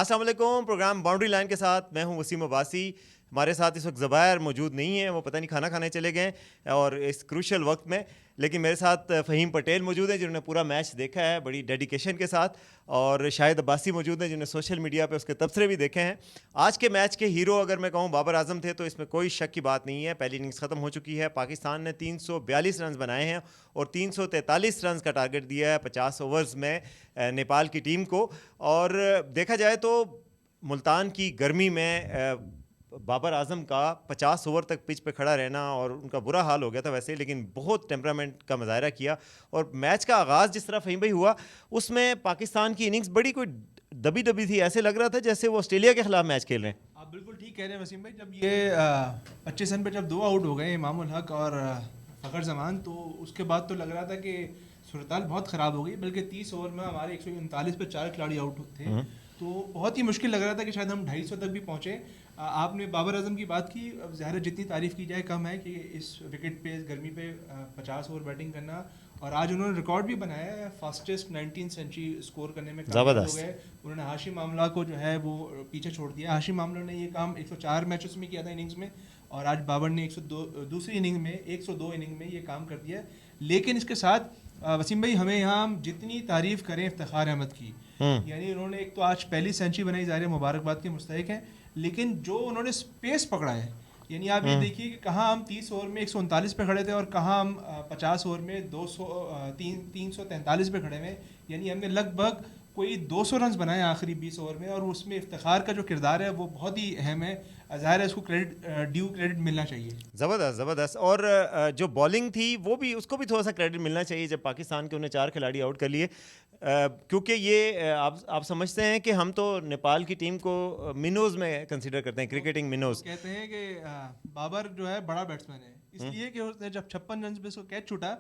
अस्सलाम वालेकुम। Programme boundary line के साथ मैं हूं वसीम अब्बासी। हमारे साथ इस वक्त ज़ुबैर मौजूद नहीं है, वो पता नहीं खाना खाने चले गए और इस क्रूशल वक्त में। लेकिन मेरे साथ फ़हीम पटेल मौजूद हैं जिन्होंने पूरा मैच देखा है बड़ी डेडिकेशन के साथ, और शाहिद अब्बासी मौजूद हैं जिन्होंने सोशल मीडिया पे उसके तबसरे भी देखे हैं। आज के मैच के हीरो अगर मैं कहूँ बाबर आजम थे, तो इसमें कोई शक की बात नहीं है। पहली इनिंग्स ख़त्म हो चुकी है, पाकिस्तान ने 342 रन बनाए हैं और 343 रन का टारगेट दिया है 50 ओवर्स में नेपाल की टीम को। और देखा जाए तो मुल्तान की गर्मी में बाबर आजम का 50 ओवर तक पिच पे खड़ा रहना और उनका बुरा हाल हो गया था वैसे, लेकिन बहुत टेम्परामेंट का मुजाहरा किया। और मैच का आगाज़ जिस तरह फ़हीम भाई हुआ, उसमें पाकिस्तान की इनिंग्स बड़ी कोई दबी दबी थी, ऐसे लग रहा था जैसे वो ऑस्ट्रेलिया के खिलाफ मैच खेल रहे हैं। आप बिल्कुल ठीक कह रहे हैं वसीम भाई। जब ये 25 रन पे जब 2 आउट हो गए इमामुल हक और फ़खर जमान, तो उसके बाद तो लग रहा था कि सूरत बहुत ख़राब हो गई। बल्कि 30 ओवर में हमारे 139 पे 4 खिलाड़ी आउट थे, तो बहुत ही मुश्किल लग रहा था कि शायद हम 250 तक भी पहुँचे। आपने बाबर आजम की बात की, अब ज़ाहिर जितनी तारीफ़ की जाए कम है कि इस विकेट पे, इस गर्मी पे 50 ओवर बैटिंग करना। और आज उन्होंने रिकॉर्ड भी बनाया है, फास्टेस्ट 19 सेंचुरी स्कोर करने में कामयाब हो गए। उन्होंने हाशिम आमला को जो है वो पीछे छोड़ दिया। हाशिम आमला ने ये काम 104 मैचेस में किया था इनिंग्स में, और आज बाबर ने 102 दूसरी इनिंग में 102 इनिंग में ये काम कर दिया। लेकिन इसके साथ वसीम भाई, हमें यहाँ जितनी तारीफ़ करें इफ्तिखार अहमद की, यानी उन्होंने एक तो आज पहली सेंचुरी बनाई, ज़ाहिर मुबारकबाद के मुस्तहिक हैं, लेकिन जो उन्होंने स्पेस पकड़ा है, यानी आप ये देखिए कि कहाँ हम 30 ओवर में 139 पे खड़े थे और कहाँ हम 50 ओवर में 343 पे खड़े हुए। यानी हमने लगभग कोई 200 रन बनाए आखिरी 20 ओवर में, और उसमें इफ्तिखार का जो किरदार है वो बहुत ही अहम है। ज़ाहिर है इसको ड्यू क्रेडिट मिलना चाहिए। ज़बरदस्त ज़बरदस्त। और जो बॉलिंग थी वो भी, उसको भी थोड़ा सा क्रेडिट मिलना चाहिए जब पाकिस्तान के उन्हें 4 खिलाड़ी आउट कर लिए। क्योंकि ये आप समझते हैं कि हम तो नेपाल की टीम को मिनोज़ में कंसिडर करते हैं, क्रिकेटिंग मिनोज़ कहते हैं कि बाबर जो है बड़ा बैट्समैन है, इसलिए कि उसने जब 56 रन पे उसको कैच छूटा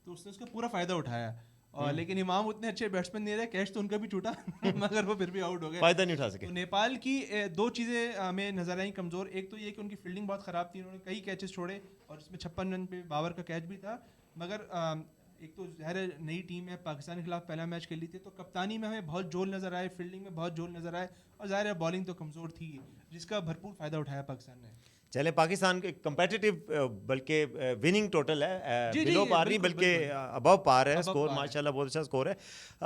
तो उसने उसका पूरा फ़ायदा उठाया। और लेकिन इमाम उतने अच्छे बैट्समैन नहीं रहे, कैच तो उनका भी छूटा मगर वो फिर भी आउट हो गए, फ़ायदा नहीं उठा सके। तो नेपाल की दो चीज़ें हमें नजर आई कमज़ोर। एक तो ये कि उनकी फील्डिंग बहुत ख़राब थी, उन्होंने कई कैचेस छोड़े और इसमें 56 रन पे बाबर का कैच भी था। मगर एक तो ज़ाहिर नई टीम है, पाकिस्तान के खिलाफ पहला मैच खेली थी, तो कप्तानी में हमें बहुत जोल नज़र आए, फील्डिंग में बहुत जोल नज़र आए, और ज़ाहिर है बॉलिंग तो कमज़ोर थी, जिसका भरपूर फ़ायदा उठाया पाकिस्तान ने। चले, पाकिस्तान के कंपेटिटिव बल्कि विनिंग टोटल है, बिलो पार नहीं बल्कि अबव पार है स्कोर, माशाल्लाह बहुत अच्छा स्कोर है।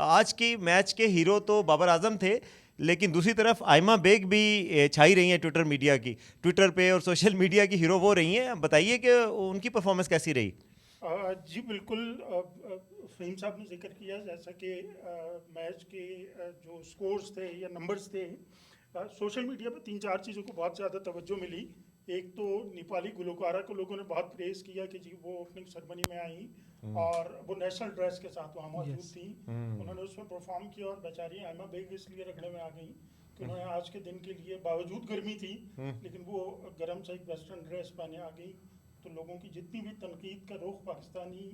आज की मैच के हीरो तो बाबर आजम थे, लेकिन दूसरी तरफ आयमा बेग भी छाई रही हैं ट्विटर मीडिया की, ट्विटर पे और सोशल मीडिया की हीरो वो रही हैं। बताइए कि उनकी परफॉर्मेंस कैसी रही। जी बिल्कुल, फ़हीम साहब ने जिक्र किया जैसा कि मैच के जो स्कोर्स थे या नंबर्स थे, सोशल मीडिया पर 3-4 चीज़ों को बहुत ज़्यादा तवज्जो मिली। एक तो नेपाली गुलकारा को लोगों ने बहुत प्रेज़ किया कि जी वो ओपनिंग सेरेमनी में आई और वो नेशनल ड्रेस के साथ वहाँ मौजूद थी, उन्होंने उसमें परफॉर्म किया। और बेचारी आयमा बेग इसलिए रखने में आ गई कि उन्होंने आज के दिन के लिए, बावजूद गर्मी थी लेकिन वो गर्म से एक वेस्टर्न ड्रेस पहने आ गई। तो लोगों की जितनी भी तनकीद का रुख पाकिस्तानी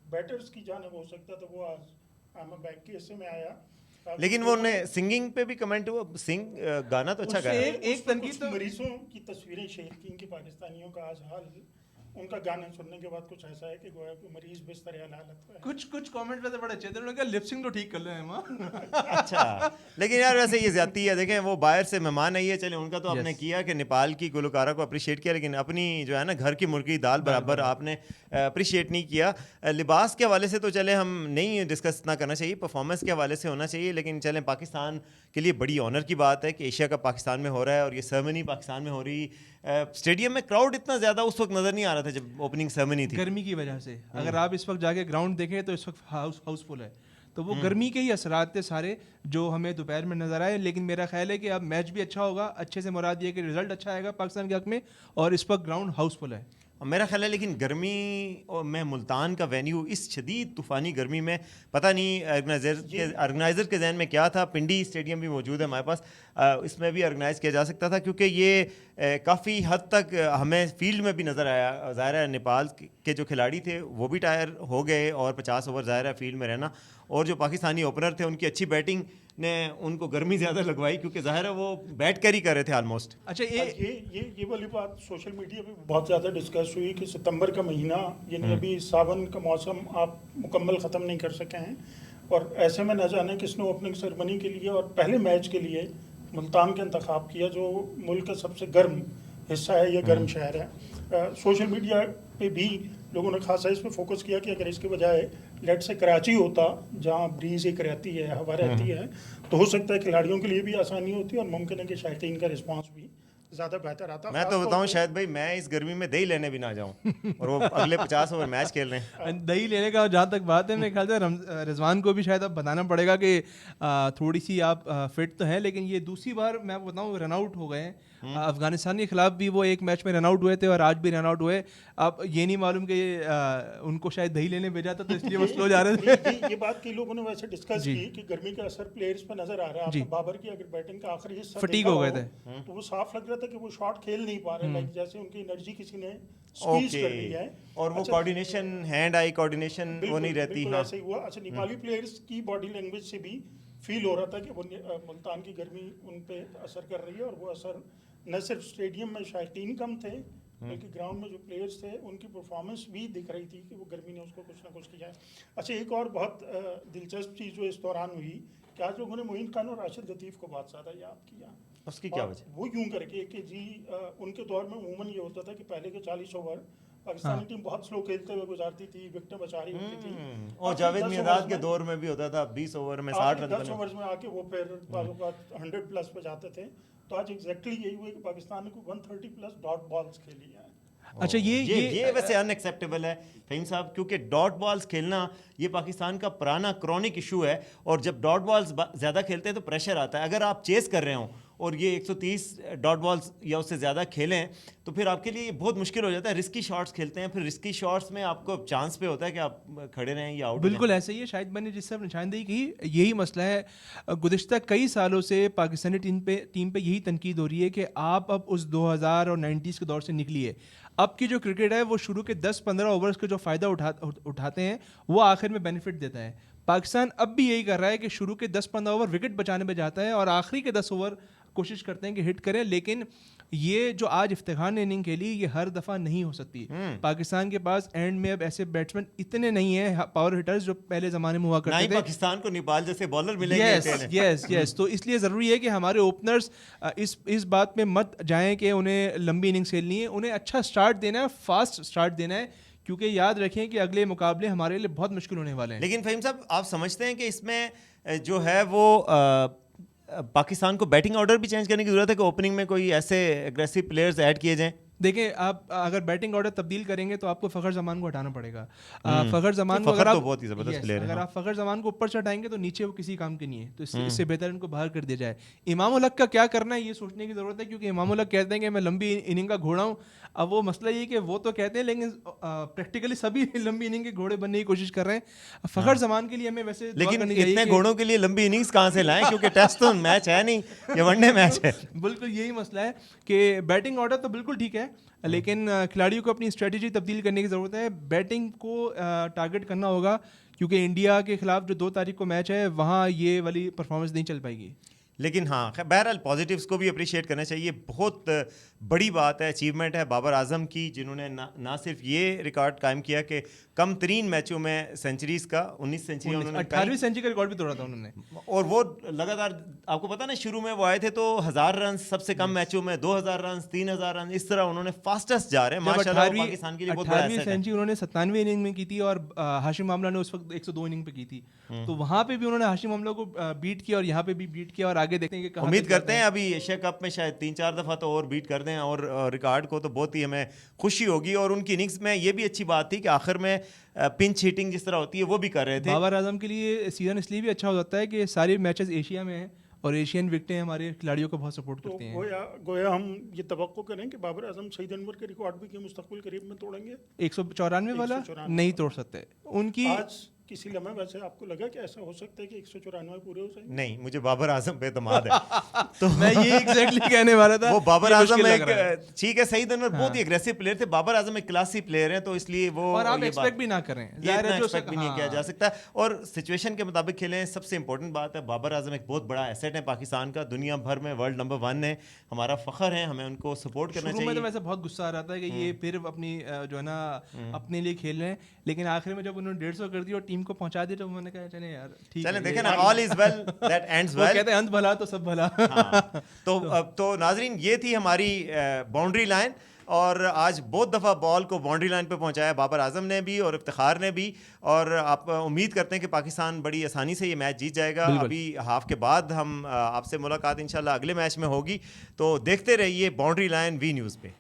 बैटर्स की जानिब हो सकता था, वो आज आयमा बेग के हिस्से में आया। लेकिन वो उन्हें सिंगिंग पे भी कमेंट हुआ, गाना तो अच्छा गाया। एक तनकीद तो मरीजों की तस्वीरें शेयर की कि पाकिस्तानियों का आज हाल, उनका गाना सुनने के बाद कुछ ऐसा है कि गोया कि मरीज बिस्तर हालत में। कुछ कमेंट वैसे बड़े अच्छे थे, उन्होंने कहा लिपसिंग तो ठीक कर ले मां। अच्छा, लेकिन यार वैसे ये ज्यादती है। देखें वो बाहर से मेहमान आई है, चले उनका तो आपने किया कि नेपाल की गुलकारा को अप्रिशिएट किया, लेकिन अपनी जो है ना घर की मुर्गी दाल बराबर आपने अप्रिशिएट नहीं किया। लिबास के हवाले से तो चले हम नहीं डिस्कस ना करना चाहिए, परफॉर्मेंस के हवाले से होना चाहिए। लेकिन चलें, पाकिस्तान के लिए बड़ी ऑनर की बात है कि एशिया कप पाकिस्तान में हो रहा है और ये सेरेमनी पाकिस्तान में हो रही। स्टेडियम में क्राउड इतना ज़्यादा उस वक्त नज़र नहीं आ रहा था जब ओपनिंग सेरेमनी थी, गर्मी की वजह से। अगर आप इस वक्त जाके ग्राउंड देखें तो इस वक्त हाउसफुल है, तो वो गर्मी के ही असरात थे सारे जो हमें दोपहर में नजर आए। लेकिन मेरा ख्याल है कि अब मैच भी अच्छा होगा, अच्छे से मुराद ये कि रिजल्ट अच्छा आएगा पाकिस्तान के हक में, और इस वक्त ग्राउंड हाउसफुल है। मेरा ख्याल है। लेकिन गर्मी में मुल्तान का वेन्यू इस शदीद तूफ़ानी गर्मी में, पता नहीं ऑर्गेनाइज़र के जहन में क्या था। पिंडी स्टेडियम भी मौजूद है हमारे पास, इसमें भी ऑर्गेनाइज़ किया जा सकता था, क्योंकि ये काफ़ी हद तक हमें फील्ड में भी नज़र आया। ज़ाहिर है नेपाल के जो खिलाड़ी थे वो भी टायर हो गए, और 50 ओवर ज़ाहिर है फील्ड में रहना, और जो पाकिस्तानी ओपनर थे उनकी अच्छी बैटिंग ने उनको गर्मी ज़्यादा लगवाई, क्योंकि ज़ाहिर है वो बैट कैरी कर रहे थे ऑलमोस्ट। अच्छा, ये वाली बात सोशल मीडिया पे बहुत ज़्यादा डिस्कस हुई कि सितंबर का महीना, यानी अभी सावन का मौसम आप मुकम्मल ख़त्म नहीं कर सके हैं, और ऐसे में न जाने किसने ओपनिंग सेरेमनी के लिए और पहले मैच के लिए मुल्तान का इंतखाब किया, जो मुल्क का सबसे गर्म हिस्सा है, ये गर्म शहर है। सोशल मीडिया पे भी लोगों ने खासा इस पर फोकस किया कि अगर इसके बजाय लेट से कराची होता, जहाँ ब्रीज एक रहती है, हवा रहती है, तो हो सकता है खिलाड़ियों के लिए भी आसानी होती और मुमकिन है कि शायकीन का रिस्पांस भी ज़्यादा बेहतर आता। मैं तो बताऊं शायद भाई मैं इस गर्मी में दही लेने भी ना जाऊं और वो अगले 50 ओवर मैच खेल रहे हैं। दही लेने का जहाँ तक बात है, मेरे ख्याल से रिजवान को भी शायद अब बताना पड़ेगा कि थोड़ी सी आप फिट तो हैं, लेकिन ये दूसरी बार मैं आपको बताऊँ रन आउट हो गए हैं। अफगानिस्तान के खिलाफ भी वो एक मैच में रन आउट हुए थे और आज भी रन आउट हुए। अब ये नहीं मालूम कि उनको शायद दही लेने भेजा था तो इसलिए वो स्लो जा रहे थे। ये बात कई लोगों ने वैसे डिस्कस की कि गर्मी का असर प्लेयर्स पर नजर आ रहा है। आपको बाबर की अगर बैटिंग का आखिरी हिस्सा फटीग देखा हो गए हो, थे। तो वो साफ लग रहा था कि वो शॉट खेल नहीं पा रहे, लाइक जैसे उनकी एनर्जी किसी ने स्क्वीज कर ली है। और वो कोऑर्डिनेशन, हैंड आई कोऑर्डिनेशन वो नहीं रहती। बिल्कुल हाँ, ऐसे ही हुआ। अच्छा, नेपाली प्लेयर्स की बॉडी लैंग्वेज से भी फील हो रहा था कि वो मुल्तान की गर्मी उन पे असर कर रही है, और वो असर न सिर्फ स्टेडियम में शायकीन कम थे, बल्कि ग्राउंड में जो प्लेयर्स थे उनकी परफॉर्मेंस भी दिख रही थी कि वो गर्मी ने उसको कुछ ना कुछ किया है। अच्छा, एक और बहुत दिलचस्प चीज़ जो इस दौरान हुई कि आज लोगों ने मोइन खान और राशिद लतीफ़ को बहुत ज़्यादा याद किया। उसकी क्या वजह? वो यूं करके कि जी उनके दौर में अमूमन ये होता था कि पहले के 40 ओवर पाकिस्तानी टीम बहुत स्लो खेलते हुए गुजारती थी, विकेटें बचा रही होती थी। और जावेद मियांदाद के दौर में भी होता था 20 ओवर में 60 रन 10 ओवर्स में आके वो फिर 100 प्लस पे जाते थे। तो आज एग्जैक्टली यही हुआ कि पाकिस्तान ने 130 प्लस डॉट बॉल्स खेली है। अच्छा, ये वैसे अनएक्सेप्टेबल है फहीम साहब, क्योंकि डॉट बॉल्स खेलना ये पाकिस्तान का पुराना क्रॉनिक इशू है, और जब डॉट बॉल्स ज़्यादा खेलते हैं तो प्रेशर आता है। अगर आप चेस कर रहे हो और ये 130 डॉट बॉल्स या उससे ज़्यादा खेलें तो फिर आपके लिए बहुत मुश्किल हो जाता है। रिस्की शॉट्स खेलते हैं, फिर रिस्की शॉट्स में आपको चांस पे होता है कि आप खड़े रहें या आउट। बिल्कुल ऐसे ही है। शायद मैंने जिस तरफ निशानदेही की, यही मसला है। गुज़िश्ता कई सालों से पाकिस्तानी टीम पे यही तनकीद हो रही है कि आप अब उस 2000 और 90s के दौर से निकलिए। अब की जो क्रिकेट है वो शुरू के 10-15 ओवर्स के जो फ़ायदा उठाते हैं वो आखिर में बेनिफिट देता है। पाकिस्तान अब भी यही कर रहा है कि शुरू के 10-15 ओवर विकेट बचाने में जाता है और आखिरी के 10 ओवर कोशिश करते हैं कि हिट करें, लेकिन ये जो आज इफ्तिखार ने इनिंग खेली ये हर दफ़ा नहीं हो सकती। पाकिस्तान के पास एंड में अब ऐसे बैट्समैन इतने नहीं हैं, पावर हिटर्स, जो पहले ज़माने में हुआ करते थे। पाकिस्तान को नेपाल जैसे बॉलर मिलेंगे। यस। तो इसलिए ज़रूरी है कि हमारे ओपनर्स इस बात में मत जाएं कि उन्हें लंबी इनिंग्स खेलनी है, उन्हें अच्छा स्टार्ट देना है, फास्ट स्टार्ट देना है, क्योंकि याद रखें कि अगले मुकाबले हमारे लिए बहुत मुश्किल होने वाले हैं। लेकिन फहीम साहब, आप समझते हैं कि इसमें जो है वो पाकिस्तान को बैटिंग ऑर्डर भी चेंज करने की जरूरत है कि ओपनिंग में कोई ऐसे एग्रेसिव प्लेयर्स ऐड किए जाएं? देखिए, आप अगर बैटिंग ऑर्डर तब्दील करेंगे तो आपको फ़खर जमान को हटाना पड़ेगा। फ़खर जमान को, अगर आप बहुत ही ज़बरदस्त प्लेयर है, अगर आप फ़खर जमान को ऊपर से हटाएंगे तो नीचे वो किसी काम के नहीं है, तो इससे बेहतर इनको बाहर कर दिया जाए। इमाम उल हक का क्या करना है ये सोचने की ज़रूरत है, क्योंकि इमाम उल हक कहते हैं कि मैं लंबी इनिंग का घोड़ा हूँ। अब वो मसला ये कि वो तो कहते हैं, लेकिन प्रैक्टिकली सभी लंबी इनिंग के घोड़े बनने की कोशिश कर रहे हैं। फ़खर जमान के लिए हमें वैसे, लेकिन इतने घोड़ों के लिए लंबी इनिंग्स कहाँ से लाएं, क्योंकि टेस्ट तो मैच है नहीं, ये वनडे मैच है। बिल्कुल यही मसला है कि बैटिंग ऑर्डर तो बिल्कुल ठीक है, लेकिन खिलाड़ियों को अपनी स्ट्रेटजी तब्दील करने की ज़रूरत है। बैटिंग को टारगेट करना होगा, क्योंकि इंडिया के खिलाफ जो 2 तारीख को मैच है वहाँ ये वाली परफॉर्मेंस नहीं चल पाएगी। लेकिन हाँ, बहरहाल पॉजिटिव्स को भी अप्रिशिएट करना चाहिए। बहुत बड़ी बात है, अचीवमेंट है बाबर आजम की, जिन्होंने ना सिर्फ ये रिकॉर्ड कायम किया कि कम तरीन मैचों में सेंचुरीज का 19 सेंचुरी, 18वीं सेंचुरी का रिकॉर्ड भी तोड़ा था उन्होंने। और वो लगातार, आपको पता ना, शुरू में वो आए थे तो 1000 रन, सबसे कम मैचों में 2000 रन, 3000 रन, इस तरह उन्होंने फास्टेस्ट जा रहे हैं माशाल्लाह। पाकिस्तान के लिए बहुत बड़ा एसेट है। सेंचुरी उन्होंने 97वीं इनिंग में की थी और हाशिम आमला ने उस वक्त 102 इनिंग पे की थी, तो वहां पे भी उन्होंने हाशिम आमला को बीट किया और यहाँ पे भी बीट किया, और आगे देखते हैं कि उम्मीद करते हैं अभी एशिया कप में शायद 3-4 दफ़ा तो और बीट कर दें, और रिकॉर्ड को तो बहुत ही हमें खुशी होगी। और उनकी इनिंग्स में ये भी अच्छी बात थी कि आखिर में पिंच हिटिंग जिस तरह होती है वो भी कर रहे थे। बाबर आजम के लिए सीजन इसलिए भी अच्छा हो जाता है कि सारे मैचेस एशिया में हैं और एशियन विकेटें हमारे खिलाड़ियों को बहुत सपोर्ट करती हैं। गोया हम ये तवक्को करें कि बाबर आजम सईद अनवर के रिकॉर्ड भी के मुस्तकबिल करीब में तोड़ेंगे। 194 वाला नहीं तोड़ सकते उनकी। आज किसी लम्हे वैसे आपको लगा कि ऐसा हो सकता है कि 194 पूरे हो जाएंगे? नहीं, मुझे बाबर आजम पे एतमाद है। तो मैं ये एग्जैक्टली कहने वाला था। वो बाबर आजम एक, ठीक है, सईद अनवर बहुत ही एग्रेसिव प्लेयर थे, बाबर आजम एक क्लासी प्लेयर हैं, तो इसलिए वो, और आप एक्सपेक्ट भी ना करें, एक्सपेक्ट भी नहीं किया जा सकता। और सिचुएशन के मुताबिक खेलें, सबसे इंपॉर्टेंट बात है, बाबर आजम एक बहुत बड़ा एसेट है पाकिस्तान का, दुनिया भर में वर्ल्ड नंबर 1 है, हमारा फख्र है, हमें उनको सपोर्ट करना चाहिए। तो वैसे बहुत गुस्सा आ रहा था कि ये फिर अपनी जो है ना अपने लिए खेल रहे हैं, लेकिन आखिर में जब उन्होंने 150 कर दिया और टीम वसीम को पहुंचा दिया, तो मैंने कहा चले यार ठीक चलें है, देखें ना, all is well that ends वो वेल। कहते हैं अंत भला तो सब भला। हाँ, तो नाजरीन ये थी हमारी बाउंड्री लाइन, और आज बहुत दफ़ा बॉल को बाउंड्री लाइन पे पहुंचाया बाबर आजम ने भी और इफ्तिखार ने भी, और आप उम्मीद करते हैं कि पाकिस्तान बड़ी आसानी से ये मैच जीत जाएगा। अभी हाफ के बाद हम आपसे मुलाकात इंशाल्लाह अगले मैच में होगी, तो देखते रहिए बाउंड्री लाइन वी न्यूज़ पे।